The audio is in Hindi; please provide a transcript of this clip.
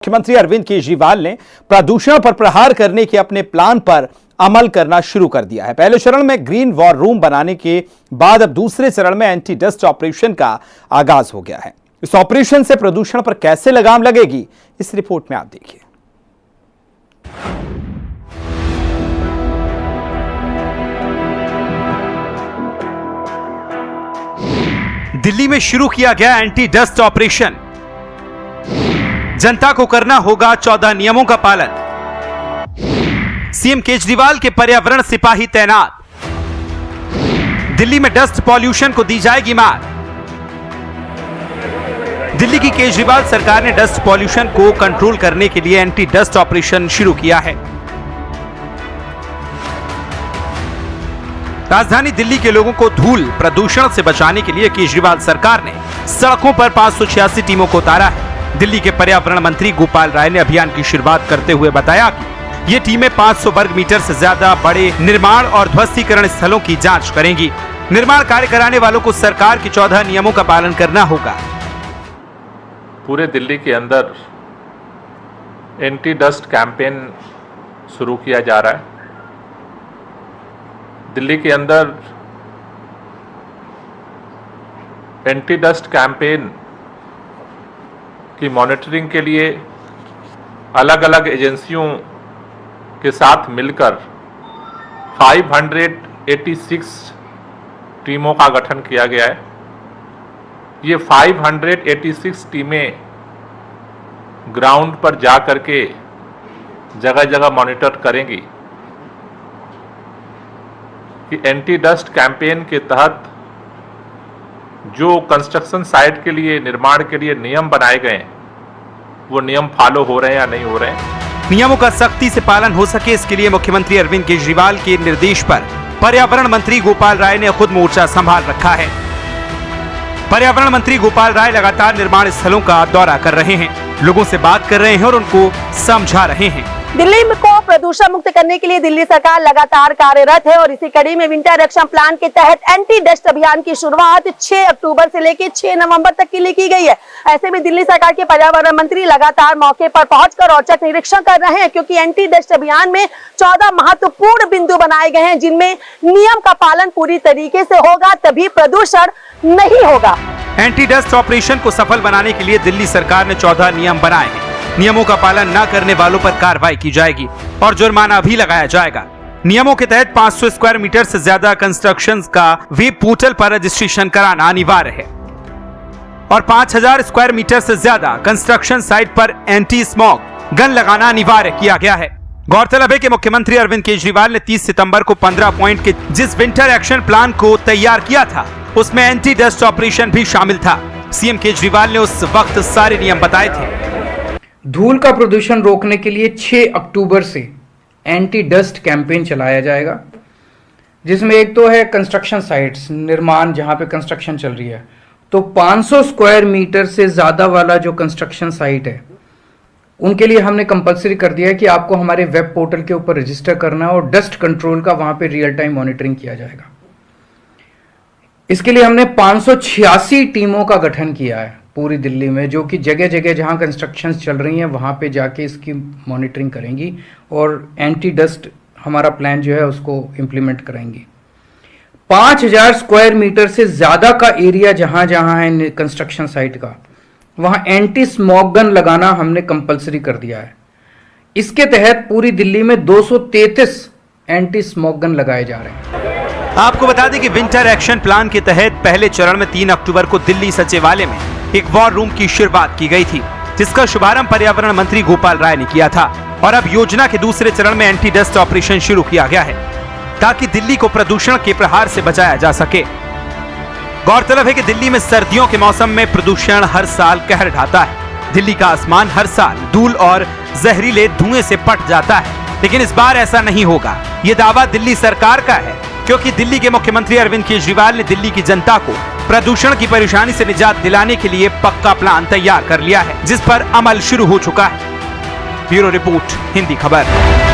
मुख्यमंत्री अरविंद केजरीवाल ने प्रदूषण पर प्रहार करने के अपने प्लान पर अमल करना शुरू कर दिया है। पहले चरण में ग्रीन वॉर रूम बनाने के बाद अब दूसरे चरण में एंटी डस्ट ऑपरेशन का आगाज हो गया है। इस ऑपरेशन से प्रदूषण पर कैसे लगाम लगेगी, इस रिपोर्ट में आप देखिए। दिल्ली में शुरू किया गया एंटी डस्ट ऑपरेशन। जनता को करना होगा 14 नियमों का पालन। सीएम केजरीवाल के पर्यावरण सिपाही तैनात। दिल्ली में डस्ट पॉल्यूशन को दी जाएगी मात। दिल्ली की केजरीवाल सरकार ने डस्ट पॉल्यूशन को कंट्रोल करने के लिए एंटी डस्ट ऑपरेशन शुरू किया है। राजधानी दिल्ली के लोगों को धूल प्रदूषण से बचाने के लिए केजरीवाल सरकार ने सड़कों पर 586 टीमों को उतारा है। दिल्ली के पर्यावरण मंत्री गोपाल राय ने अभियान की शुरुआत करते हुए बताया कि ये टीमें 500 वर्ग मीटर से ज्यादा बड़े निर्माण और ध्वस्तीकरण स्थलों की जांच करेंगी। निर्माण कार्य कराने वालों को सरकार के 14 नियमों का पालन करना होगा। पूरे दिल्ली के अंदर एंटी डस्ट कैंपेन शुरू किया जा रहा है। दिल्ली के अंदर एंटी डस्ट कैंपेन की मॉनिटरिंग के लिए अलग अलग एजेंसियों के साथ मिलकर 586 टीमों का गठन किया गया है। ये 586 टीमें ग्राउंड पर जा करके जगह जगह मॉनिटर करेंगी कि एंटी डस्ट कैंपेन के तहत जो कंस्ट्रक्शन साइट के लिए, निर्माण के लिए नियम बनाए गए हैं, वो नियम फॉलो हो रहे हैं या नहीं हो रहे हैं। नियमों का सख्ती से पालन हो सके, इसके लिए मुख्यमंत्री अरविंद केजरीवाल के निर्देश पर पर्यावरण मंत्री गोपाल राय ने खुद मोर्चा संभाल रखा है। पर्यावरण मंत्री गोपाल राय लगातार निर्माण स्थलों का दौरा कर रहे हैं, लोगों से बात कर रहे हैं और उनको समझा रहे हैं। दिल्ली को प्रदूषण मुक्त करने के लिए दिल्ली सरकार लगातार कार्यरत है और इसी कड़ी में विंटर एक्शन प्लान के तहत एंटी डस्ट अभियान की शुरुआत 6 अक्टूबर से लेकर 6 नवंबर तक के लिए की गई है। ऐसे में दिल्ली सरकार के पर्यावरण मंत्री लगातार मौके पर पहुंचकर औचक निरीक्षण कर रहे हैं, क्योंकि एंटी डस्ट अभियान में 14 महत्वपूर्ण बिंदु बनाए गए हैं, जिनमें नियम का पालन पूरी तरीके से होगा, तभी प्रदूषण नहीं होगा। एंटी डस्ट ऑपरेशन को सफल बनाने के लिए दिल्ली सरकार ने 14 नियम बनाए हैं। नियमों का पालन न करने वालों पर कार्रवाई की जाएगी और जुर्माना भी लगाया जाएगा। नियमों के तहत 500 स्क्वायर मीटर से ज्यादा कंस्ट्रक्शंस का वेब पोर्टल पर रजिस्ट्रेशन कराना अनिवार्य है और 5000 स्क्वायर मीटर से ज्यादा कंस्ट्रक्शन साइट पर एंटी स्मॉग गन लगाना अनिवार्य किया गया है। गौरतलब है कि मुख्यमंत्री अरविंद केजरीवाल ने 30 सितंबर को 15 पॉइंट के जिस विंटर एक्शन प्लान को तैयार किया था, उसमें एंटी डस्ट ऑपरेशन भी शामिल था। सीएम केजरीवाल ने उस वक्त सारे नियम बताए थे। धूल का प्रदूषण रोकने के लिए 6 अक्टूबर से एंटी डस्ट कैंपेन चलाया जाएगा, जिसमें एक तो है कंस्ट्रक्शन साइट्स, निर्माण जहां पे कंस्ट्रक्शन चल रही है, तो 500 स्क्वायर मीटर से ज़्यादा वाला जो कंस्ट्रक्शन साइट है, उनके लिए हमने कंपलसरी कर दिया है कि आपको हमारे वेब पोर्टल के ऊपर रजिस्टर करना है और डस्ट कंट्रोल का वहां पे रियल टाइम मॉनिटरिंग किया जाएगा। इसके लिए हमने 586 टीमों का गठन किया है पूरी दिल्ली में, जो कि जगह जगह जहां कंस्ट्रक्शंस चल रही हैं वहां पे जाके इसकी मॉनिटरिंग करेंगी और एंटी डस्ट हमारा प्लान जो है उसको इम्प्लीमेंट कराएंगी। 5000 स्क्वायर मीटर से ज़्यादा का एरिया जहां जहां है कंस्ट्रक्शन साइट का, वहां एंटी स्मॉग गन लगाना हमने कंपलसरी कर दिया है। इसके तहत पूरी दिल्ली में 233 एंटी स्मॉग गन लगाए जा रहे हैं। आपको बता दें कि विंटर एक्शन प्लान के तहत पहले चरण में 3 अक्टूबर को दिल्ली सचिवालय में एक वॉर रूम की शुरुआत की गई थी, जिसका शुभारंभ पर्यावरण मंत्री गोपाल राय ने किया था और अब योजना के दूसरे चरण में एंटी डस्ट ऑपरेशन शुरू किया गया है, ताकि दिल्ली को प्रदूषण के प्रहार से बचाया जा सके। गौरतलब है कि दिल्ली में सर्दियों के मौसम में प्रदूषण हर साल कहर ढाता है। दिल्ली का आसमान हर साल धूल और जहरीले धुएं से पट जाता है, लेकिन इस बार ऐसा नहीं होगा। ये दावा दिल्ली सरकार का है, क्योंकि दिल्ली के मुख्यमंत्री अरविंद केजरीवाल ने दिल्ली की जनता को प्रदूषण की परेशानी से निजात दिलाने के लिए पक्का प्लान तैयार कर लिया है, जिस पर अमल शुरू हो चुका है। ब्यूरो रिपोर्ट, हिंदी खबर।